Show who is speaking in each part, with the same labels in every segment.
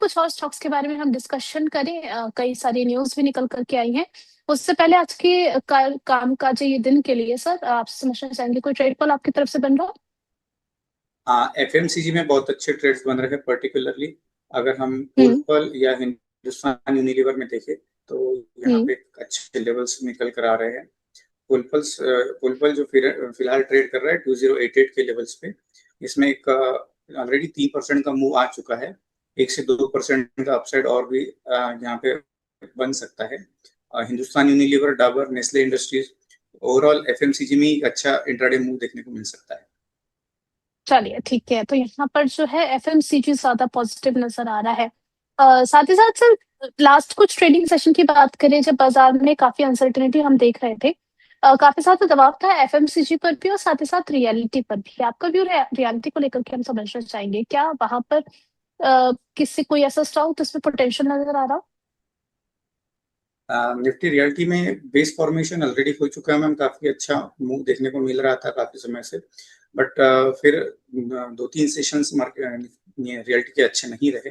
Speaker 1: कुछ और स्टॉक्स के बारे में हम डिस्कशन करें। कई सारी न्यूज भी निकल करके आई हैं। उससे पहले आज के काम काज ये दिन के लिए सर आपसे समझना चाहेंगे, कोई ट्रेड कॉल आपकी तरफ से बन रहा हो?
Speaker 2: हाँ, एफएमसीजी में बहुत अच्छे ट्रेड्स बन रहे हैं। पर्टिकुलरली अगर हम
Speaker 1: हम्म।
Speaker 2: कोलपल या हिंदुस्तान यूनिलीवर में देखें तो यहाँ
Speaker 1: हम्म।
Speaker 2: पे अच्छे लेवल्स निकल कर आ रहे हैं। कोलपल जो फिलहाल ट्रेड कर रहा है 2088 के लेवल्स पे। इसमें एक ऑलरेडी 3% का मूव आ चुका है। 1 से 2% का अपसाइड और भी यहाँ पे बन सकता है। Hindustan Unilever, Dabur, Nestle industries, overall FMCG में एक अच्छा इंट्राडे मूव देखने को मिल सकता है।
Speaker 1: चलिए ठीक है, तो यहाँ पर जो है एफएमसीजी ज्यादा पॉजिटिव नजर आ रहा है। साथ ही साथ सर लास्ट कुछ ट्रेडिंग सेशन की बात करें, जब बाजार में काफी अनसर्टेनिटी हम देख रहे थे, काफी ज्यादा दबाव था एफएमसीजी पर भी और साथ ही साथ रियलिटी पर भी। आपका व्यू रियलिटी को लेकर के हम समझना चाहेंगे, क्या वहां पर किसी कोई ऐसा स्टॉक जिसमें पोटेंशियल नजर आ रहा हो?
Speaker 2: निफ्टी रियलिटी में बेस फॉर्मेशन ऑलरेडी हो चुका है मैम। काफी अच्छा मूव देखने को मिल रहा था काफी समय से। बट फिर 2-3 सेशंस मार्केट रियलिटी के अच्छे नहीं रहे।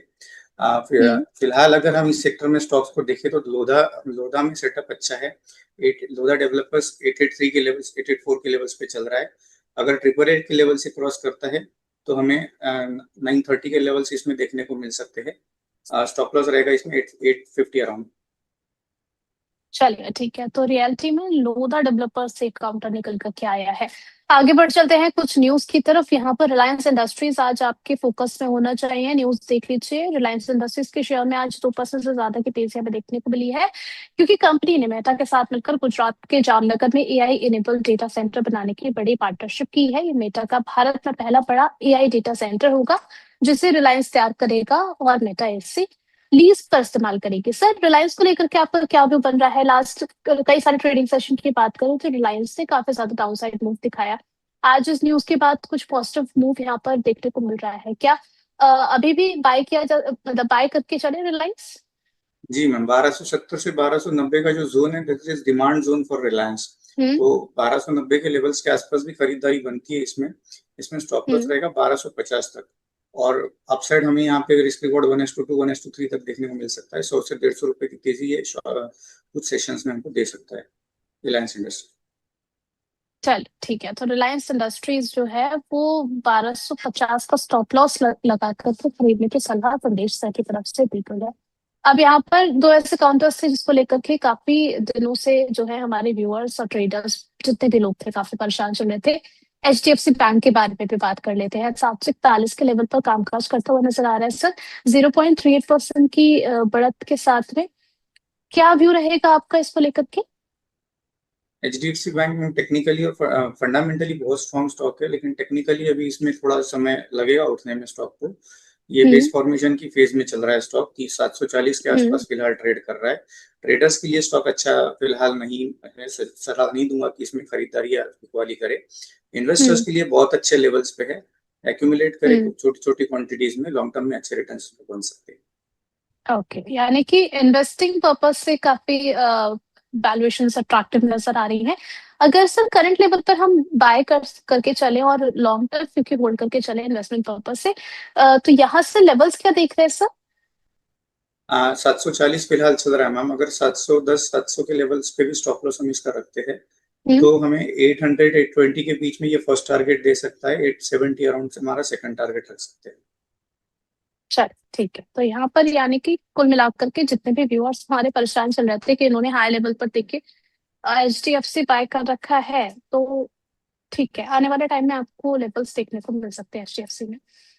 Speaker 1: हम्म।
Speaker 2: फिलहाल अगर हम इस सेक्टर में स्टॉक्स को देखें तो लोधा लोधा में सेटअप अच्छा है। लोधा डेवलपर्स 883 के लेवल्स, 884 के लेवल्स पे चल रहा है। अगर 888 के लेवल से क्रॉस करता है तो हमें 930 के लेवल्स इसमें देखने को मिल सकते हैं। स्टॉप लॉस रहेगा इसमें 850 अराउंड।
Speaker 1: चलिए ठीक है, तो रियलिटी में लोधा डेवलपर्स से एक काउंटर निकल करके आया है। आगे बढ़ चलते हैं कुछ न्यूज की तरफ। यहाँ पर रिलायंस इंडस्ट्रीज आज आपके फोकस में होना चाहिए। न्यूज देख लीजिए, रिलायंस इंडस्ट्रीज के शेयर में आज 2% से ज्यादा की तेजी हमें देखने को मिली है, क्योंकि कंपनी ने मेटा के साथ मिलकर गुजरात के जामनगर में एआई इनेबल्ड डेटा सेंटर बनाने की बड़ी पार्टनरशिप की है। ये मेटा का भारत में पहला बड़ा एआई डेटा सेंटर होगा, जिसे रिलायंस तैयार करेगा और मेटा इससे लीज पर इस्तेमाल करेगी। सर रिलायंस को लेकर के आपका क्या व्यू बन रहा है? लास्ट कई सारे ट्रेडिंग सेशन की बात करूं तो रिलायंस ने काफी ज्यादा डाउनसाइड मूव दिखाया। आज इस न्यूज के बाद कुछ पॉजिटिव मूव यहाँ पर देखने को मिल रहा है क्या? अभी भी बाय किया जा, मतलब बाय करके चले रिलायंस?
Speaker 2: जी मैम, 1270 से 1290 का जो जोन है this is demand zone for Reliance.
Speaker 1: Hmm.
Speaker 2: तो 1290 के लेवल्स के आसपास भी खरीदारी बनती है इसमें। इसमें स्टॉप लॉस
Speaker 1: हम्म।
Speaker 2: रहेगा 1250 तक। और अपसाइड हमें यहाँ पे रिस्क रिवॉर्ड 1:2, 1:3 तक देखने को मिल सकता है। 100 से 150 रुपए की तेजी ये कुछ सेशंस में हमको दे सकता है रिलायंस इंडस्ट्री।
Speaker 1: चल ठीक है, तो रिलायंस इंडस्ट्रीज जो है वो 1250 का स्टॉप लॉस लगा करके खरीदने की सलाह संदेश सर की तरफ से दी गई है। अब यहाँ पर दो ऐसे काउंटर्स थे जिसको लेकर के काफी दिनों से जो है हमारे व्यूअर्स और ट्रेडर्स जितने भी लोग थे काफी परेशान चल रहे थे। एचडीएफसी बैंक के बारे में भी बात कर लेते हैं। 741 के लेवल पर कामकाज करता हुआ नजर आ रहा है सर, 0.38% की बढ़त के साथ में। क्या व्यू रहेगा आपका इसको लेकर के?
Speaker 2: एचडीएफसी बैंक में टेक्निकली और फंडामेंटली बहुत स्ट्रॉन्ग स्टॉक है, लेकिन टेक्निकली अभी इसमें थोड़ा समय लगेगा उठने में स्टॉक को। ये बेस
Speaker 1: हम्म।
Speaker 2: फॉर्मेशन की फेज में चल रहा है स्टॉक की। 740 के
Speaker 1: हम्म।
Speaker 2: आसपास फिलहाल ट्रेड कर रहा है। ट्रेडर्स के लिए स्टॉक अच्छा फिलहाल नहीं है। सलाह नहीं दूंगा कि इसमें खरीदारी या बिकवाली करे। इन्वेस्टर्स
Speaker 1: हम्म।
Speaker 2: के लिए बहुत अच्छे लेवल्स पे है। एक्यूमुलेट करे
Speaker 1: हम्म।
Speaker 2: छोटी छोटी क्वांटिटीज में, लॉन्ग टर्म में अच्छे रिटर्न्स बन सकते हैं।
Speaker 1: ओके, यानी कि इन्वेस्टिंग पर्पज से काफी वैल्यूएशन अट्रैक्टिव नजर आ रही है। अगर सर करंट लेवल पर हम बाय करके चले और लॉन्ग टर्म क्योंकि होल्ड करके चले इन्वेस्टमेंट पर्पज से, तो यहाँ से लेवल्स क्या देख रहे हैं सर?
Speaker 2: 740 फिलहाल चल रहा है मैम। अगर 710, 700 के लेवल्स पे भी स्टॉप लॉस हम इसका रखते हैं
Speaker 1: हम्म।
Speaker 2: तो हमें 800, 820 के बीच में ये फर्स्ट टारगेट दे सकता है। 870 अराउंड से हमारा सेकंड टारगेट रख सकते हैं।
Speaker 1: चल ठीक है, तो यहाँ पर यानी कि कुल मिलाकर के जितने भी व्यूअर्स हमारे परेशान चल रहे थे कि इन्होंने हाई लेवल पर देखे एचडीएफसी बाय कर रखा है, तो ठीक है, आने वाले टाइम में आपको लेवल्स देखने को मिल सकते हैं एचडीएफसी में।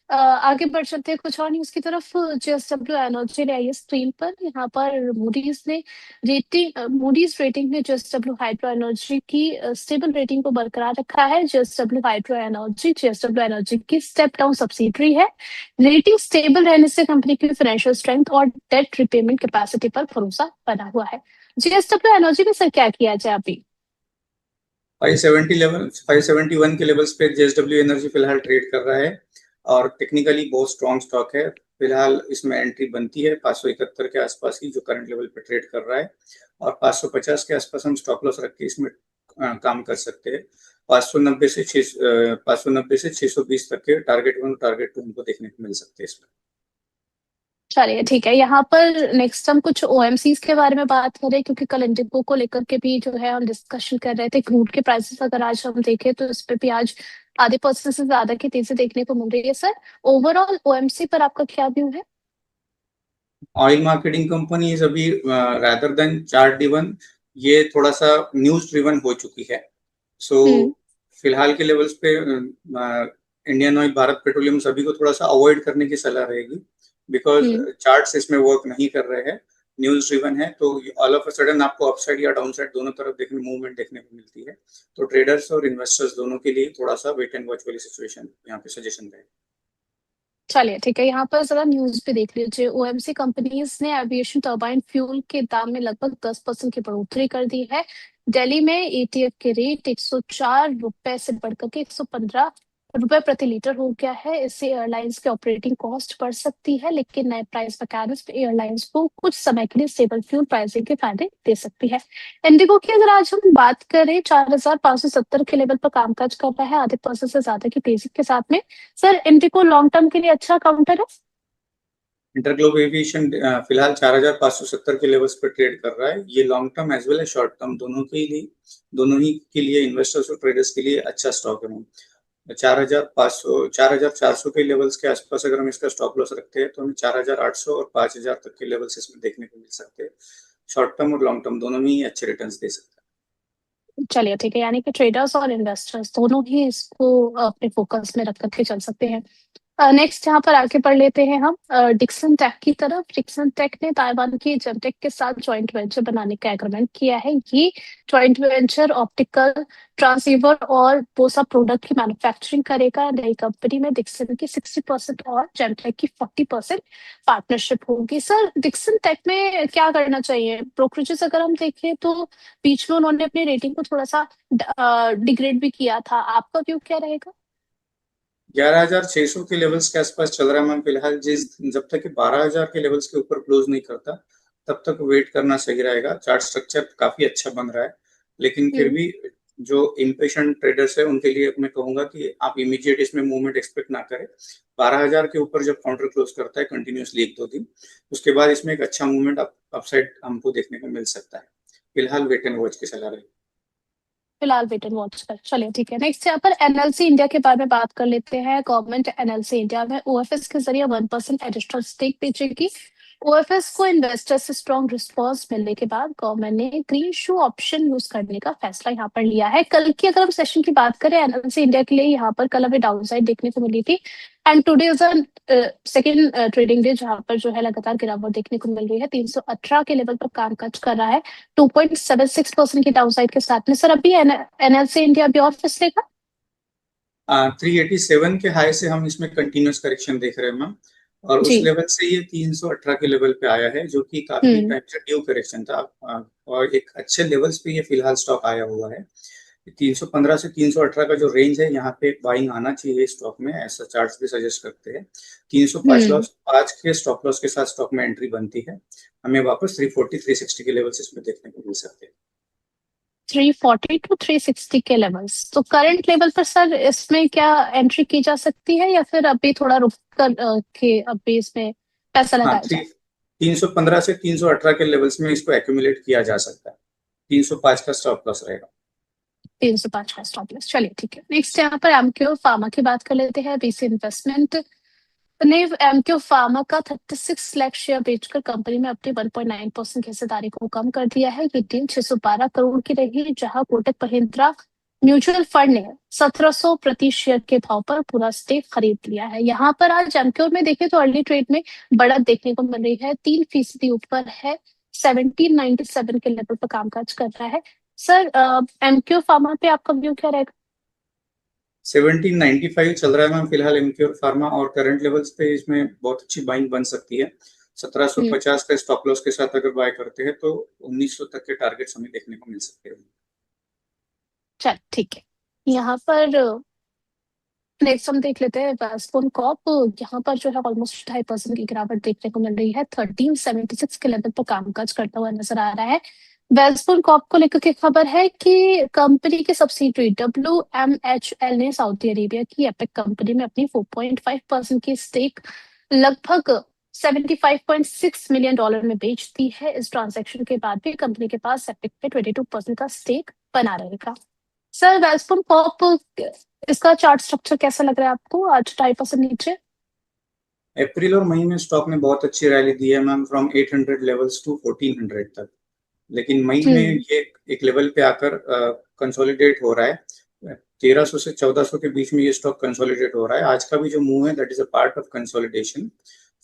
Speaker 1: आगे बढ़ चलते हैं कुछ और न्यूज की तरफ। जेएसडब्ल्यू एनर्जी ले आई स्क्रीन पर। यहाँ पर मूडीज रेटिंग ने जेएसडब्ल्यू हाइड्रो एनर्जी की स्टेबल रेटिंग को बरकरार रखा है। जेएसडब्ल्यू एनर्जी की स्टेप डाउन सब्सिडरी है। रेटिंग स्टेबल रहने से कंपनी की फाइनेंशियल स्ट्रेंथ और डेट रिपेमेंट कैपेसिटी पर भरोसा बना हुआ है। जेएसडब्ल्यू एनर्जी में सर क्या किया जाए अभी?
Speaker 2: 570 लेवल, 571 के लेवल्स पे जेएसडब्ल्यू एनर्जी फिलहाल ट्रेड कर रहा है। और टेक्निकली बहुत स्ट्रॉन्ग स्टॉक है। फिलहाल इसमें एंट्री बनती है 571 के आसपास की, जो करंट लेवल पे ट्रेड कर रहा है। और 550 के आसपास हम स्टॉप लॉस रख के इसमें काम कर सकते हैं। 590 से 620 तक के टारगेट 1 टारगेट 2 हमको देखने को मिल सकते हैं इसमें।
Speaker 1: चलिए ठीक है। यहाँ पर नेक्स्ट हम कुछ ओएमसीज के बारे में बात करें, क्योंकि कल इंडिगो को लेकर के भी जो है हम डिस्कशन कर रहे थे। क्रूड के प्राइसेस अगर आज हम देखें तो इस पे भी आज आधे परसेंट से ज्यादा की तेजी देखने को मिल रही है। सर, ओवरऑल ओएमसी पर आपका क्या व्यू है?
Speaker 2: ऑयल मार्केटिंग कंपनीज अभी रादर देन चार्ट ड्रिवन, ये थोड़ा सा न्यूज ड्रिवन हो चुकी है। सो
Speaker 1: हम्म।
Speaker 2: फिलहाल के लेवल्स पे इंडियन ऑयल, भारत पेट्रोलियम सभी को थोड़ा सा अवॉइड करने की सलाह रहेगी, बिकॉज
Speaker 1: हम्म।
Speaker 2: चार्ट्स इसमें वर्क नहीं कर रहे हैं, न्यूज ड्रिवन है। तो ऑल ऑफ अ सडन आपको अपसाइड या डाउन साइड दोनों तरफ देखने मूवमेंट देखने को मिलती है। तो ट्रेडर्स और इन्वेस्टर्स दोनों के लिए थोड़ा सा वेट एंड वॉच वाली सिचुएशन यहाँ पे सजेशन है।
Speaker 1: चलिए ठीक है। यहाँ पर जरा न्यूज पे देख लीजिए। ओएमसी कंपनीज ने एविएशन टर्बाइन फ्यूल के दाम में लगभग 10% की बढ़ोतरी कर दी है। दिल्ली में एटीएफ के रेट 104 रुपए से बढ़कर के 115 रुपए प्रति लीटर हो गया है। इससे एयरलाइंस के ऑपरेटिंग कॉस्ट बढ़ सकती है, लेकिन नए प्राइस मैकेनिज्म एयरलाइंस को कुछ समय के लिए स्टेबल फ्यूल प्राइसिंग के फायदे दे सकती है। इंडिगो की अगर आज हम बात करें, 4,570 के लेवल पर कामकाज कर रहा है, आधे परसेंट से ज्यादा की तेजी के साथ में। सर, इंडिगो लॉन्ग टर्म के लिए अच्छा काउंटर है?
Speaker 2: इंटरग्लोब एविएशन फिलहाल 4,570 के लेवल्स पर ट्रेड कर रहा है। ये long term as well as short term दोनों ही के लिए इन्वेस्टर्स और ट्रेडर्स के लिए अच्छा स्टॉक है। 4,500 4,400 के लेवल्स के आसपास अगर हम इसका स्टॉप लॉस रखते हैं तो हमें 4,800 और 5,000 तक के लेवल्स इसमें देखने को मिल सकते हैं। शॉर्ट टर्म और लॉन्ग टर्म दोनों में ही अच्छे रिटर्न्स दे सकते हैं।
Speaker 1: चलिए ठीक है। यानी कि ट्रेडर्स और इन्वेस्टर्स दोनों ही इसको अपने फोकस में रख करके चल सकते हैं। नेक्स्ट यहाँ पर आगे बढ़ लेते हैं हम डिक्सन टेक की तरफ। डिक्सन टेक ने ताइवान की जेमटेक के साथ जॉइंट वेंचर बनाने का एग्रीमेंट किया है। ये जॉइंट वेंचर ऑप्टिकल ट्रांसीवर और बोसा प्रोडक्ट की मैन्युफैक्चरिंग करेगा। नई कंपनी में डिक्सन की 60% और जेमटेक की 40% पार्टनरशिप होगी। सर, डिक्सन टेक में क्या करना चाहिए? ब्रोकरेजेस अगर हम देखें तो बीच में उन्होंने अपनी रेटिंग को थोड़ा सा डिग्रेड भी किया था। आपका व्यू क्या रहेगा?
Speaker 2: 11,600 के लेवल्स के आसपास चल रहा है मैम फिलहाल। जब तक कि 12,000 के लेवल्स के ऊपर क्लोज नहीं करता तब तक वेट करना सही रहेगा। चार्ट स्ट्रक्चर काफी अच्छा बन रहा है, लेकिन फिर
Speaker 1: हम्म।
Speaker 2: भी जो इम्पेशेंट ट्रेडर्स है उनके लिए मैं कहूंगा कि आप इमीडिएट इसमें मूवमेंट एक्सपेक्ट ना करें। 12,000 के ऊपर जब काउंटर क्लोज करता है कंटिन्यूसली 1-2 दिन, उसके बाद इसमें एक अच्छा मूवमेंट अपसाइड हमको देखने को मिल सकता है। फिलहाल वेट एंड वॉच की सलाह रहेगी।
Speaker 1: फिलहाल वेट एंड वॉच कर। चलिए ठीक है। नेक्स्ट यहाँ पर एनएलसी इंडिया के बारे में बात कर लेते हैं। गवर्नमेंट एनएलसी इंडिया में ओएफएस के जरिए 1% एडिशनल स्टेक बेचेगी। ओएफएस को इन्वेस्टर से स्ट्रॉन्ग रिस्पॉन्स मिलने के बाद गवर्नमेंट ने ग्रीन शू ऑप्शन यूज करने का फैसला यहाँ पर लिया है। कल की अगर हम सेशन की बात करें एनएलसी इंडिया के लिए, यहाँ पर कल हमें डाउन साइड देखने को मिली थी। And today is second trading day, जहां पर जो है लगातार गिरावट देखने को मिल रही है। 318 के लेवल पर कामकाज कर रहा है 2.76% की डाउनसाइड के साथ में। सर, अभी एनएलसी इंडिया अभी ऑफिस लेगा?
Speaker 2: 387 के हाई से हम इसमें कंटिन्यूस करेक्शन देख रहे हैं मैम, और उस
Speaker 1: जी।
Speaker 2: लेवल से ये 318 के लेवल पे आया है, जो कि काफी
Speaker 1: हम्म।
Speaker 2: टाइम से ड्यू करेक्शन था। और एक अच्छे लेवल्स पे ये फिलहाल स्टॉक आया हुआ है। 315 से 318 का जो रेंज है, यहाँ पे बाइंग आना चाहिए स्टॉक में, ऐसा चार्ट्स भी सजेस्ट करते हैं। 305
Speaker 1: हम्म।
Speaker 2: लॉस 5 के स्टॉप लॉस के साथ स्टॉक में एंट्री बनती है। हमें वापस 340 360 के लेवल्स इसमें देखने को मिल सकते हैं।
Speaker 1: 340 to 360 के लेवल्स, तो करंट लेवल पर सर इसमें क्या एंट्री की जा सकती है, या फिर अभी थोड़ा रुक कर के अभी इसमें पैसा
Speaker 2: हाँ,
Speaker 1: लगाया जाए?
Speaker 2: 315 से 318 के लेवल्स में इसको एक्यूमुलेट किया जा सकता है। 305 का स्टॉप लॉस रहेगा।
Speaker 1: 305 का स्टॉप लॉस। चलिए ठीक है। नेक्स्ट यहाँ पर एमक्यू फार्मा की बात कर लेते हैं। बीसी इन्वेस्टमेंट ने एमक्यू फार्मा का 36 लाख शेयर बेचकर कंपनी में अपनी 1.9% की हिस्सेदारी को कम कर दिया है। ये डील 612 करोड़ की रही, जहां कोटक महिंद्रा म्यूचुअल फंड ने 1700 प्रति शेयर के भाव पर पूरा स्टेक खरीद लिया है। यहाँ पर आज एमक्यू में देखें तो अर्ली ट्रेड में बढ़त देखने को मिल रही है, 3% ऊपर है। 1797 के लेवल पर कामकाज कर रहा है। सर, एमक्यू फार्मा पे आपका व्यू क्या रहेगा?
Speaker 2: 1795 चल रहा है मैम फिलहाल एमक्योर फार्मा, और करंट लेवल्स पे इसमें बहुत अच्छी बाइंग बन सकती है। 1750 का स्टॉप लॉस के साथ अगर बाय करते हैं तो 1900 तक के टारगेट्स हमें देखने को मिल सकते हैं।
Speaker 1: चल ठीक है। यहाँ पर नेक्स्ट हम देख लेते हैं वेस्टर्न कॉप। यहाँ पर जो है ऑलमोस्ट 2.5% की गिरावट देखने को मिल रही है। 1376 के लेवल पर कामकाज करता हुआ नजर आ रहा है। वेस्टर्न कॉप को लेकर के खबर है कि कंपनी की सब्सिडरी WMHL ने सऊदी अरेबिया की एपिक कंपनी में अपनी 4.5% की स्टेक लगभग $75.6 मिलियन में बेच दी है। इस ट्रांजैक्शन के बाद भी कंपनी के पास सेप्टेक पे 22% का स्टेक बना रहेगा। सर, वेलस्पुन कॉर्प, इसका चार्ट स्ट्रक्चर कैसा लग रहा है आपको? आज 2.5% नीचे।
Speaker 2: अप्रैल और मई में स्टॉक ने बहुत अच्छी रैली दी है मैम, फ्रॉम 800 लेवल्स टू 1400 तक। लेकिन मई में ये एक लेवल पे आकर कंसोलिडेट हो रहा है। 1300 से 1400 के बीच में ये स्टॉक कंसोलिडेट हो रहा है। आज का भी जो मूव है that is a part of consolidation.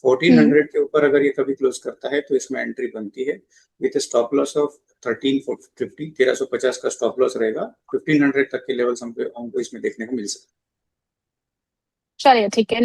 Speaker 2: 1400 के ऊपर अगर ये कभी क्लोज करता है तो इसमें एंट्री बनती है विद स्टॉप लॉस ऑफ 1350। 1350 का स्टॉप लॉस रहेगा। 1500 तक के लेवल्स हमको इसमें देखने को मिल सकते हैं।
Speaker 1: चलिए ठीक है।